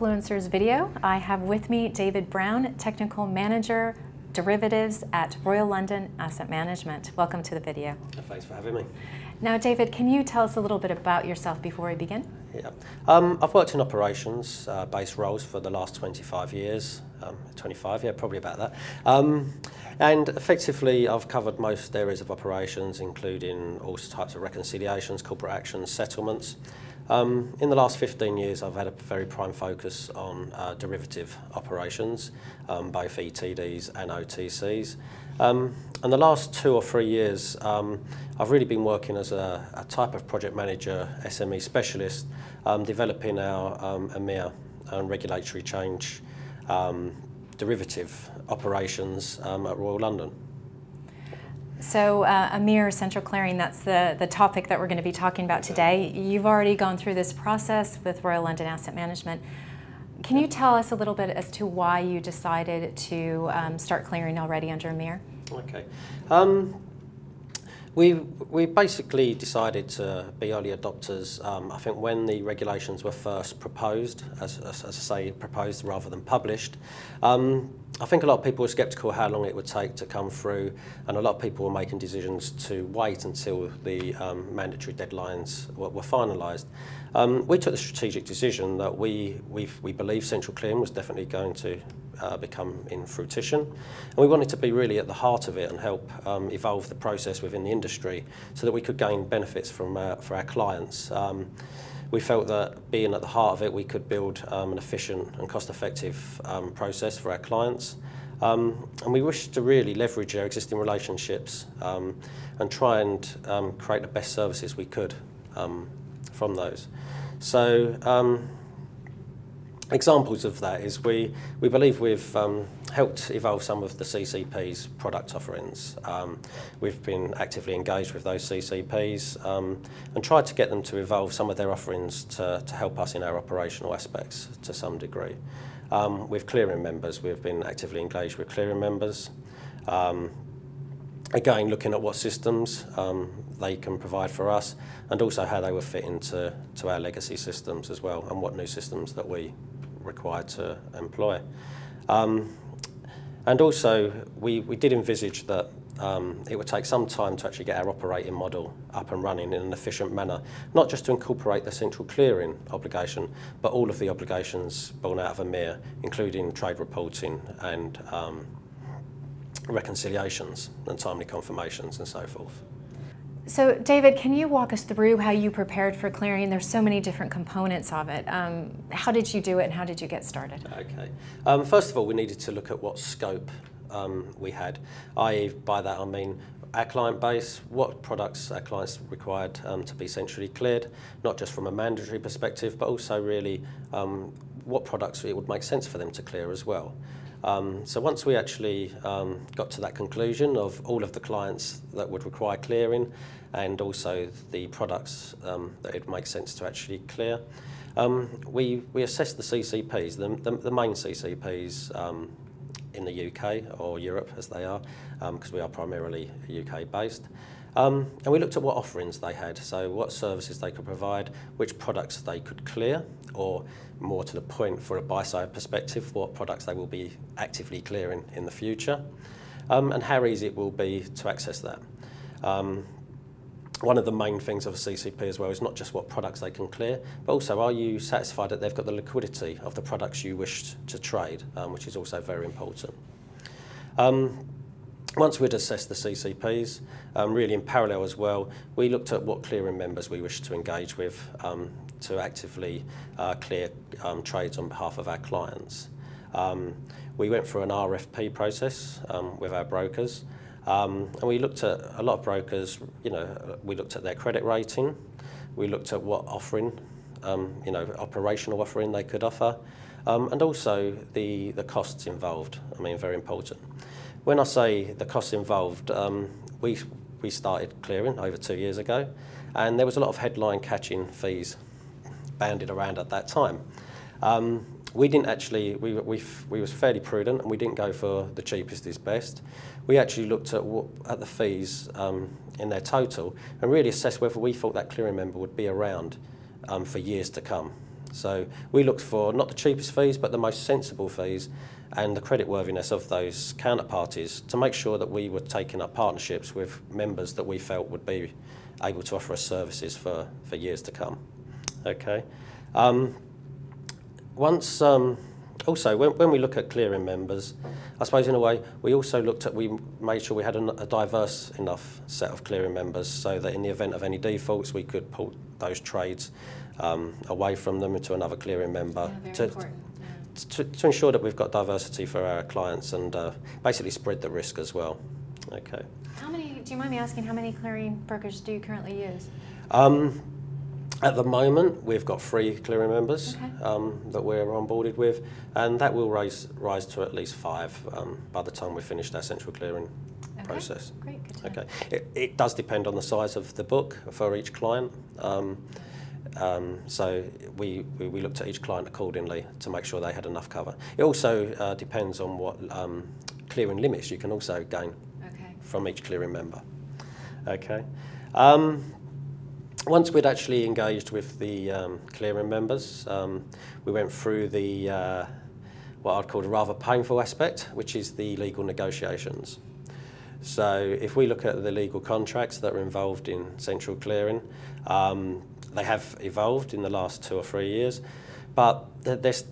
Influencers video, I have with me David Brown, Technical Manager, Derivatives at Royal London Asset Management. Welcome to the video. Thanks for having me. Now, David, can you tell us a little bit about yourself before we begin? Yeah, I've worked in operations based roles for the last 25 years. 25, yeah, probably about that. And effectively, I've covered most areas of operations, including all types of reconciliations, corporate actions, settlements. In the last 15 years, I've had a very prime focus on derivative operations, both ETDs and OTCs. And the last 2 or 3 years, I've really been working as a type of project manager, SME specialist, developing our EMIR and regulatory change derivative operations at Royal London. So EMIR, central clearing, that's the topic that we're going to be talking about today. You've already gone through this process with Royal London Asset Management. Can you tell us a little bit as to why you decided to start clearing already under EMIR? Okay. We basically decided to be early adopters, I think, when the regulations were first proposed, as I say, proposed rather than published. I think a lot of people were sceptical how long it would take to come through, and a lot of people were making decisions to wait until the mandatory deadlines were finalised. We took the strategic decision that we believe central clearing was definitely going to become in fruition, and we wanted to be really at the heart of it and help evolve the process within the industry so that we could gain benefits from for our clients. We felt that being at the heart of it, we could build an efficient and cost-effective process for our clients. And we wished to really leverage our existing relationships and try and create the best services we could from those. So examples of that is we believe we've helped evolve some of the CCPs' product offerings. We've been actively engaged with those CCPs and tried to get them to evolve some of their offerings to help us in our operational aspects to some degree. With clearing members, we've been actively engaged with clearing members. Again, looking at what systems they can provide for us and also how they will fit into our legacy systems as well, and what new systems that we required to employ. And also, we did envisage that it would take some time to actually get our operating model up and running in an efficient manner, not just to incorporate the central clearing obligation, but all of the obligations born out of EMIR, including trade reporting and reconciliations and timely confirmations and so forth. So, David, can you walk us through how you prepared for clearing? There's so many different components of it. How did you do it and how did you get started? Okay. First of all, we needed to look at what scope we had. By that I mean our client base, what products our clients required to be centrally cleared, not just from a mandatory perspective, but also really what products it would make sense for them to clear as well. So once we actually got to that conclusion of all of the clients that would require clearing and also the products that it makes sense to actually clear, we assessed the CCPs, the main CCPs in the UK or Europe as they are, because we are primarily UK based. And we looked at what offerings they had, so what services they could provide, which products they could clear, or more to the point for a buy-side perspective, what products they will be actively clearing in the future, and how easy it will be to access that. One of the main things of a CCP as well is not just what products they can clear, but also are you satisfied that they've got the liquidity of the products you wish to trade, which is also very important. Once we'd assessed the CCPs, really in parallel as well, we looked at what clearing members we wished to engage with to actively clear trades on behalf of our clients. We went through an RFP process with our brokers, and we looked at a lot of brokers. We looked at their credit rating, we looked at what offering, operational offering they could offer, and also the costs involved. I mean, very important. When I say the costs involved, we started clearing over 2 years ago, and there was a lot of headline-catching fees bandied around at that time. We didn't actually. We was fairly prudent, and we didn't go for the cheapest is best. We actually looked at the fees in their total and really assessed whether we thought that clearing member would be around for years to come. So we looked for not the cheapest fees, but the most sensible fees and the creditworthiness of those counterparties to make sure that we were taking up partnerships with members that we felt would be able to offer us services for years to come. Okay. Also, when we look at clearing members, I suppose in a way, we made sure we had a diverse enough set of clearing members so that in the event of any defaults, we could pull those trades away from them into another clearing member. Yeah, very important. To ensure that we've got diversity for our clients and basically spread the risk as well. Okay. Do you mind me asking how many clearing brokers do you currently use? At the moment, we've got 3 clearing members that we're onboarded with, and that will rise to at least 5 by the time we've finished our central clearing process. Great, good to know. Okay. It does depend on the size of the book for each client. So we looked at each client accordingly to make sure they had enough cover. It also depends on what clearing limits you can also gain from each clearing member. Okay. Once we'd actually engaged with the clearing members, we went through the what I'd call a rather painful aspect, which is the legal negotiations. So if we look at the legal contracts that are involved in central clearing, they have evolved in the last 2 or 3 years, but there's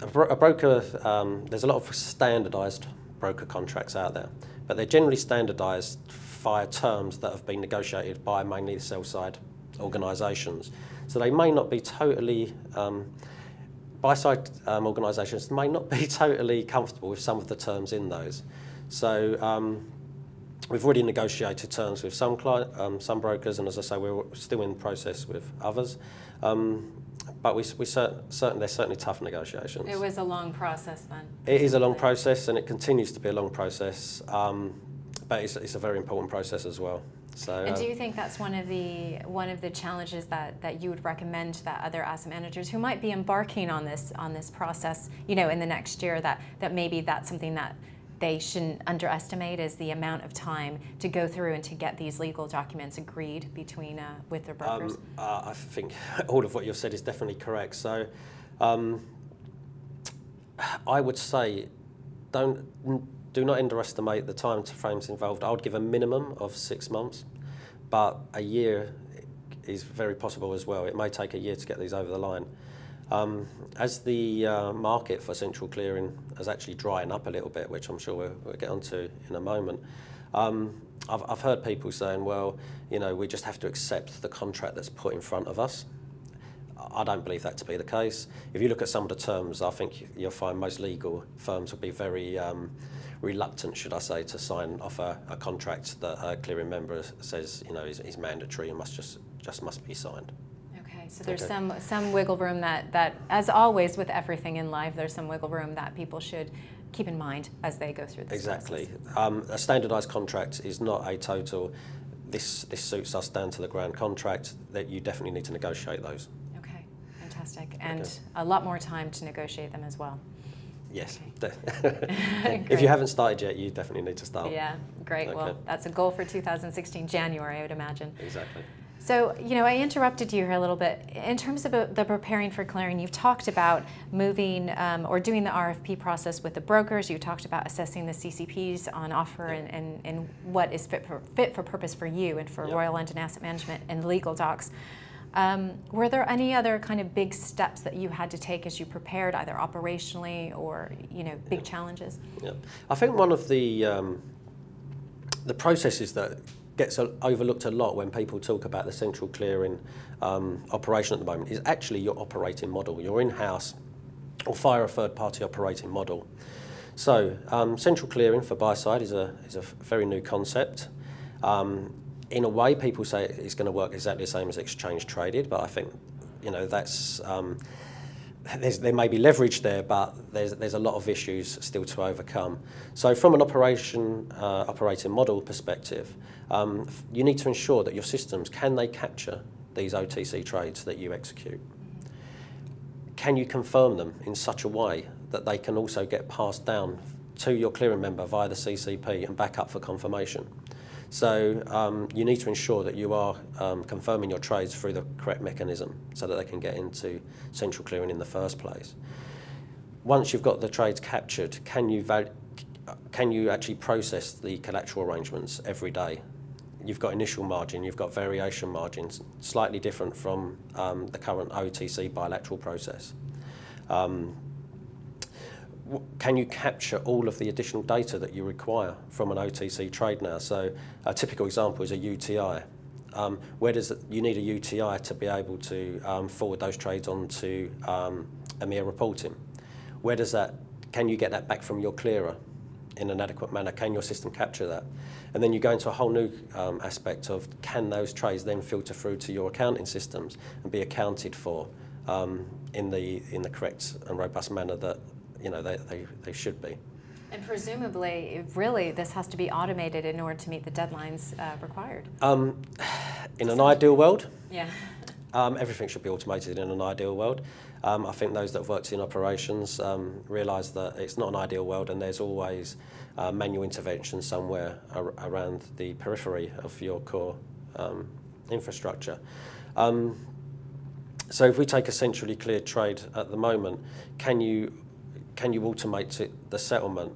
a lot of standardised broker contracts out there, but they're generally standardised via terms that have been negotiated by mainly the sell-side organisations. So they may not be totally, buy-side organisations may not be totally comfortable with some of the terms in those. So we've already negotiated terms with some brokers, and as I say, we're still in process with others. But they're certainly tough negotiations. It was a long process then. It is a long process, and it continues to be a long process. But it's a very important process as well. So, and do you think that's one of the challenges that you would recommend that other asset managers who might be embarking on this process, in the next year, that maybe that's something that they shouldn't underestimate, is the amount of time to go through and to get these legal documents agreed between with their brokers? I think all of what you've said is definitely correct. So I would say do not underestimate the time frames involved. I would give a minimum of 6 months, but a year is very possible as well. It may take a year to get these over the line. As the market for central clearing is actually drying up a little bit, which I'm sure we'll get onto in a moment, I've heard people saying, well, we just have to accept the contract that's put in front of us. I don't believe that to be the case. If you look at some of the terms, I think you'll find most legal firms will be very reluctant, should I say, to sign off a contract that a clearing member says is mandatory and must be signed. Okay, so there's some wiggle room that, as always with everything in life, there's some wiggle room that people should keep in mind as they go through this process. A standardised contract is not a total, this suits us down to the ground contract, that you definitely need to negotiate those. Okay, fantastic. And a lot more time to negotiate them as well. Yes. Okay. If you haven't started yet, you definitely need to start. Yeah, great. Okay. Well, that's a goal for 2016, January, I would imagine. Exactly. So, I interrupted you here a little bit. In terms of the preparing for clearing, you've talked about moving or doing the RFP process with the brokers. You talked about assessing the CCPs on offer and what is fit for purpose for you and for Royal London Asset Management and legal docs. Were there any other kind of big steps that you had to take as you prepared, either operationally or big challenges? Yeah, I think one of the processes that gets overlooked a lot when people talk about the central clearing operation at the moment is actually your operating model, your in-house or via a third-party operating model. So central clearing for buy side is a very new concept. In a way, people say it's going to work exactly the same as exchange traded, but I think that's there may be leverage there, but there's a lot of issues still to overcome. So from an operating model perspective, you need to ensure that your systems, can they capture these OTC trades that you execute? Can you confirm them in such a way that they can also get passed down to your clearing member via the CCP and back up for confirmation. So you need to ensure that you are confirming your trades through the correct mechanism so that they can get into central clearing in the first place. Once you've got the trades captured, can you actually process the collateral arrangements every day? You've got initial margin, you've got variation margins, slightly different from the current OTC bilateral process. Can you capture all of the additional data that you require from an OTC trade now? So a typical example is a UTI. You need a UTI to be able to forward those trades onto EMIR reporting. Can you get that back from your clearer in an adequate manner? Can your system capture that? And then you go into a whole new aspect of, can those trades then filter through to your accounting systems and be accounted for in the correct and robust manner that they should be. And presumably, really, this has to be automated in order to meet the deadlines required. In an ideal world, yeah. Everything should be automated in an ideal world. I think those that have worked in operations realise that it's not an ideal world, and there's always manual intervention somewhere around the periphery of your core infrastructure. So if we take a centrally cleared trade at the moment, can you automate the settlement?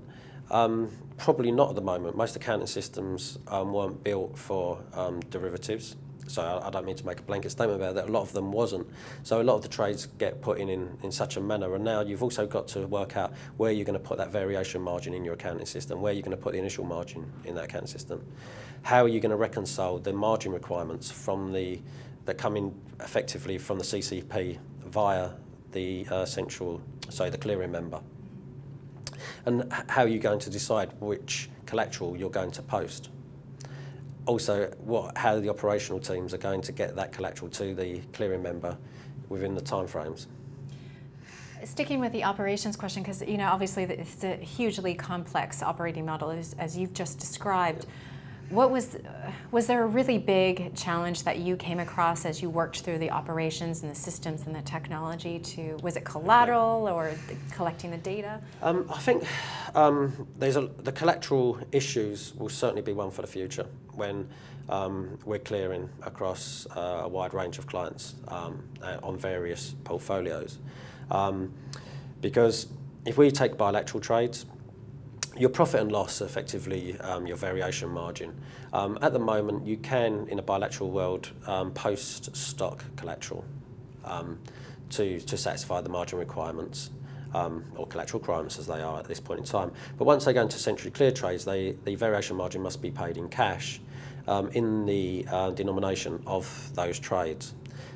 Probably not at the moment. Most accounting systems weren't built for derivatives. So I don't mean to make a blanket statement about that. A lot of them wasn't. So a lot of the trades get put in such a manner. And now you've also got to work out where you're going to put that variation margin in your accounting system, where you're going to put the initial margin in that accounting system. How are you going to reconcile the margin requirements that come in effectively from the CCP via the the clearing member? And how are you going to decide which collateral you're going to post? Also, how the operational teams are going to get that collateral to the clearing member within the timeframes. Sticking with the operations question, because obviously it's a hugely complex operating model, as you've just described. Was there a really big challenge that you came across as you worked through the operations and the systems and the technology? Was it collateral or collecting the data? I think the collateral issues will certainly be one for the future when we're clearing across a wide range of clients on various portfolios. Because if we take bilateral trades, your profit and loss, effectively your variation margin. At the moment, you can, in a bilateral world, post stock collateral to satisfy the margin requirements, or collateral requirements as they are at this point in time. But once they go into centrally cleared trades, the variation margin must be paid in cash in the denomination of those trades.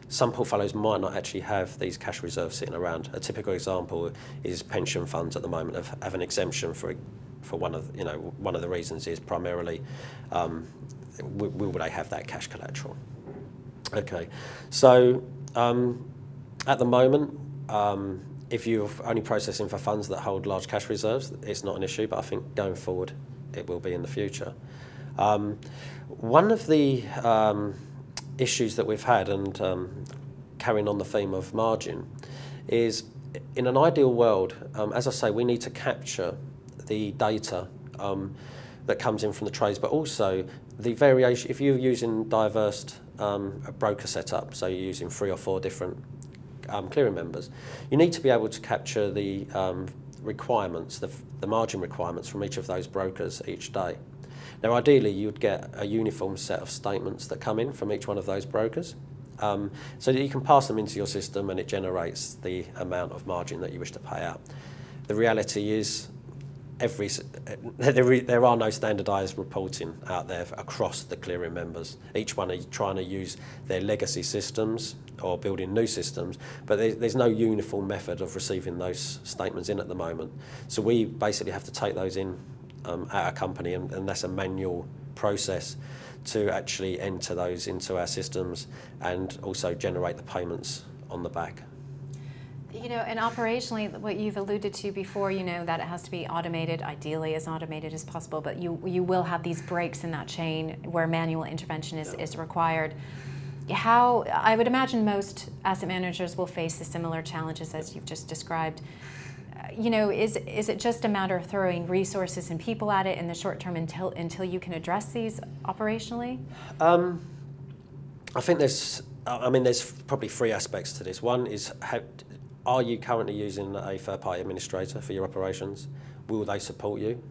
Some portfolios might not actually have these cash reserves sitting around. A typical example is pension funds at the moment have an exemption for one of the reasons is primarily will they have that cash collateral. Okay, so at the moment, if you're only processing for funds that hold large cash reserves, it's not an issue, but I think going forward it will be in the future. One of the issues that we've had, and carrying on the theme of margin, is in an ideal world, as I say, we need to capture the data that comes in from the trades, but also the variation. If you're using diverse broker setup, so you're using 3 or 4 different clearing members, you need to be able to capture the requirements, the margin requirements from each of those brokers each day. Now, ideally, you'd get a uniform set of statements that come in from each one of those brokers, so that you can pass them into your system and it generates the amount of margin that you wish to pay out. The reality is, there are no standardised reporting out there across the clearing members. Each one is trying to use their legacy systems or building new systems, but there's no uniform method of receiving those statements in at the moment. So we basically have to take those in at a company, and that's a manual process to actually enter those into our systems and also generate the payments on the back. And operationally, what you've alluded to before, that it has to be automated, ideally as automated as possible, but you will have these breaks in that chain where manual intervention is required. I would imagine most asset managers will face the similar challenges as you've just described. you know, is it just a matter of throwing resources and people at it in the short term until you can address these operationally? I think there's probably three aspects to this. One is, are you currently using a third-party administrator for your operations? Will they support you?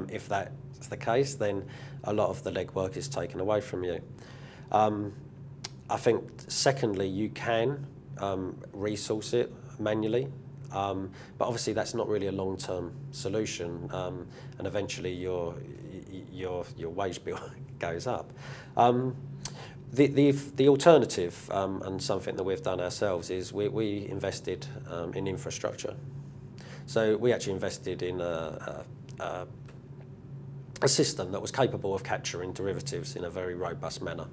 If that's the case, then a lot of the legwork is taken away from you. I think, secondly, you can resource it manually, but obviously that's not really a long-term solution, and eventually your wage bill goes up. The alternative, and something that we've done ourselves, is we invested in infrastructure. So we actually invested in a system that was capable of capturing derivatives in a very robust manner.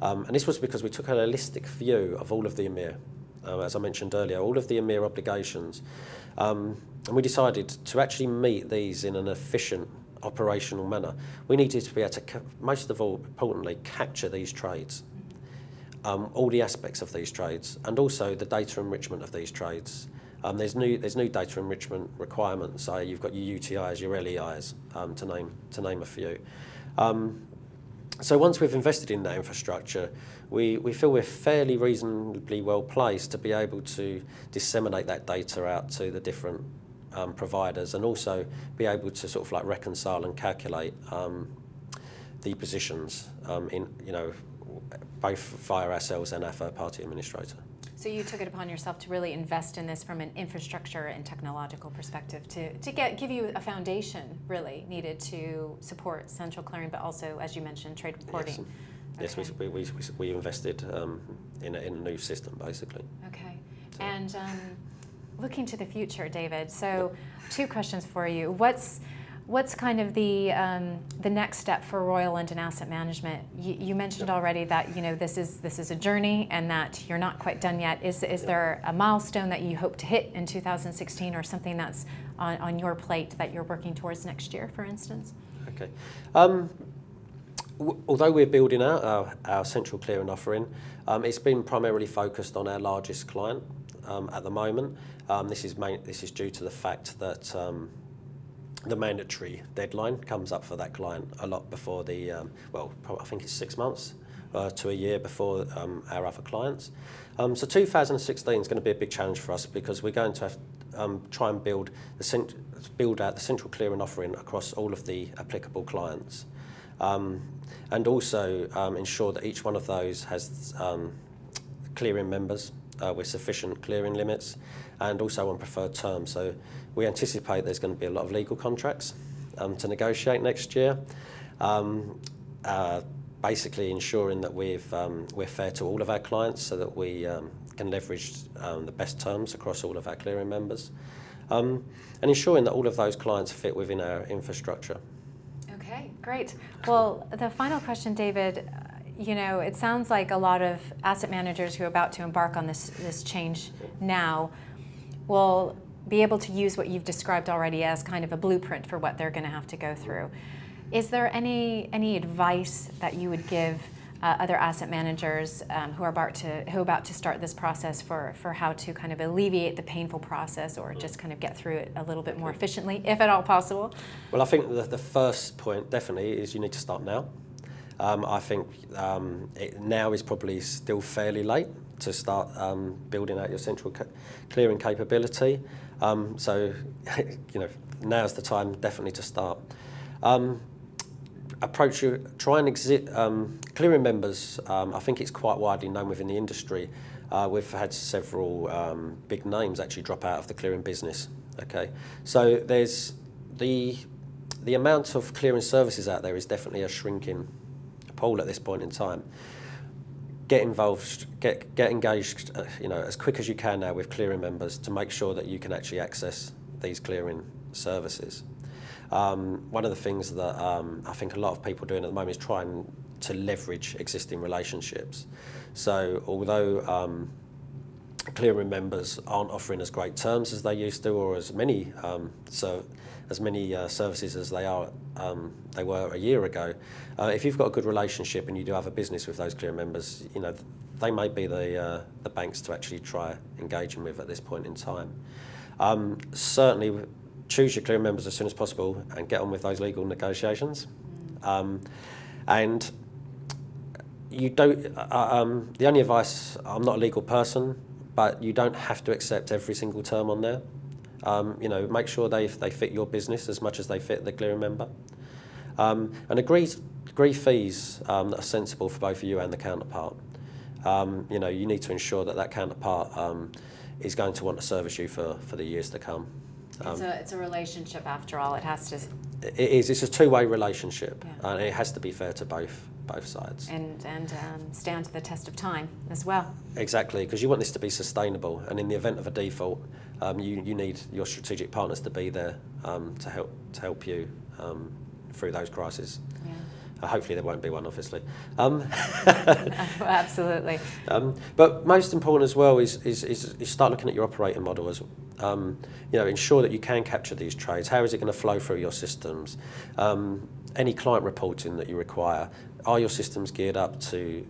And this was because we took a holistic view of all of the EMIR. As I mentioned earlier, all of the EMIR obligations. And we decided to actually meet these in an efficient operational manner. We needed to be able to, most of all, importantly, capture these trades, all the aspects of these trades, and also the data enrichment of these trades. There's new data enrichment requirements. So you've got your UTIs, your LEIs, to name a few. So once we've invested in that infrastructure, we feel we're fairly reasonably well placed to be able to disseminate that data out to the different providers, and also be able to sort of like reconcile and calculate the positions in, you know, both via ourselves and our third-party administrator. So you took it upon yourself to really invest in this from an infrastructure and technological perspective to give you a foundation really needed to support central clearing, but also, as you mentioned, trade reporting. Yes, okay. yes, we invested in a new system, basically. Okay. So. And looking to the future, David, so two questions for you. What's kind of the next step for Royal London Asset Management? You mentioned already that, you know, this is a journey and that you're not quite done yet. Is there a milestone that you hope to hit in 2016, or something that's on your plate that you're working towards next year, for instance? Okay. Although we're building out our central clearing offering, it's been primarily focused on our largest client at the moment. This is due to the fact that the mandatory deadline comes up for that client a lot before the, well, I think it's 6 months to a year before our other clients. So 2016 is going to be a big challenge for us, because we're going to have try and build out the central clearing offering across all of the applicable clients. And also ensure that each one of those has clearing members with sufficient clearing limits, and also on preferred terms. So we anticipate there's going to be a lot of legal contracts to negotiate next year, basically ensuring that we're fair to all of our clients, so that we can leverage the best terms across all of our clearing members, and ensuring that all of those clients fit within our infrastructure. Okay, great. Well, the final question, David, you know, it sounds like a lot of asset managers who are about to embark on this change now will be able to use what you've described already as kind of a blueprint for what they're going to have to go through. Is there any advice that you would give other asset managers who are about to start this process for how to kind of alleviate the painful process, or just kind of get through it a little bit more efficiently, if at all possible? Well, I think the first point definitely is you need to start now. I think now is probably still fairly late to start building out your central clearing capability. So, you know, now's the time definitely to start. Try and exit clearing members. I think it's quite widely known within the industry. We've had several big names actually drop out of the clearing business. Okay, so there's the amount of clearing services out there is definitely a shrinking pool at this point in time. Get involved, get engaged, you know, as quick as you can now with clearing members, to make sure that you can actually access these clearing services. One of the things that I think a lot of people are doing at the moment is trying to leverage existing relationships. So although clearing members aren't offering as great terms as they used to, or as many services as they were a year ago, if you've got a good relationship and you do have a business with those clearing members, you know, they may be the banks to actually try engaging with at this point in time. Certainly choose your clearing members as soon as possible and get on with those legal negotiations. And you don't, the only advice, I'm not a legal person, but you don't have to accept every single term on there. You know, make sure they fit your business as much as they fit the clearing member. And agree fees that are sensible for both you and the counterpart. You know, you need to ensure that that counterpart is going to want to service you for the years to come. It's a relationship after all. It has to. It is. It's a two-way relationship, yeah. and it has to be fair to both sides. And stand to the test of time as well. Exactly, because you want this to be sustainable, and in the event of a default, you need your strategic partners to be there to help you through those crises. Yeah. Hopefully there won't be one, obviously. Absolutely. But most important as well is start looking at your operating model as you know, ensure that you can capture these trades. How is it going to flow through your systems? Any client reporting that you require, are your systems geared up to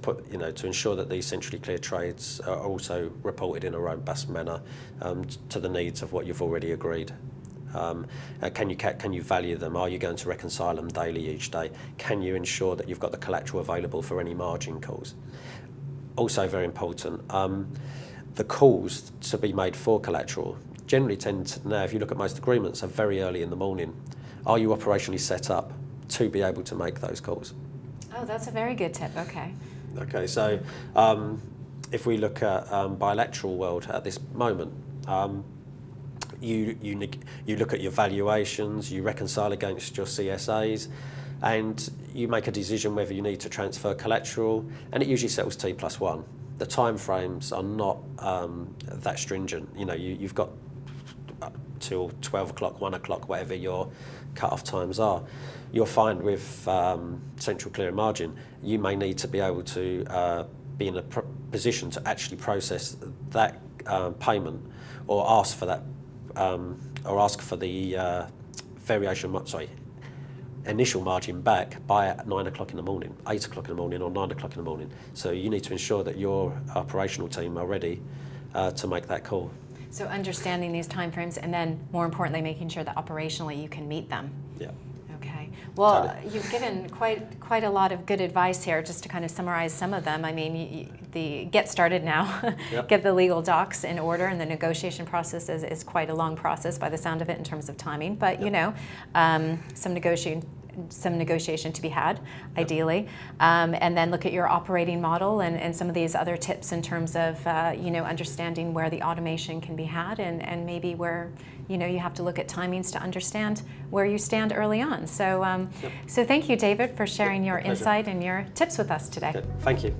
put, you know, to ensure that these centrally cleared trades are also reported in a robust manner to the needs of what you've already agreed? Can you value them? Are you going to reconcile them daily each day? Can you ensure that you've got the collateral available for any margin calls? Also very important, the calls to be made for collateral generally tend to, now if you look at most agreements, are very early in the morning. Are you operationally set up to be able to make those calls? Oh, that's a very good tip, okay. Okay, so if we look at bilateral world at this moment, you look at your valuations, you reconcile against your CSAs, and you make a decision whether you need to transfer collateral, and it usually settles T+1. The time frames are not that stringent. You know, you've got till 12 o'clock, 1 o'clock, whatever your cut-off times are. You'll find with central clearing margin, you may need to be able to be in a position to actually process that payment, or ask for that. Or ask for the initial margin back by 9 o'clock in the morning, 8 o'clock in the morning, or 9 o'clock in the morning. So you need to ensure that your operational team are ready to make that call. So understanding these timeframes, and then more importantly, making sure that operationally you can meet them. Yeah. Okay. Well, Totally. you've given quite a lot of good advice here. Just to kind of summarize some of them. I mean, get started now. Yep. Get the legal docs in order, and the negotiation process is quite a long process by the sound of it in terms of timing. But you know, some negotiation to be had, ideally, and then look at your operating model and some of these other tips in terms of you know, understanding where the automation can be had, and maybe where, you know, you have to look at timings to understand where you stand early on. So, so thank you, David, for sharing your insight and your tips with us today. Good. Thank you.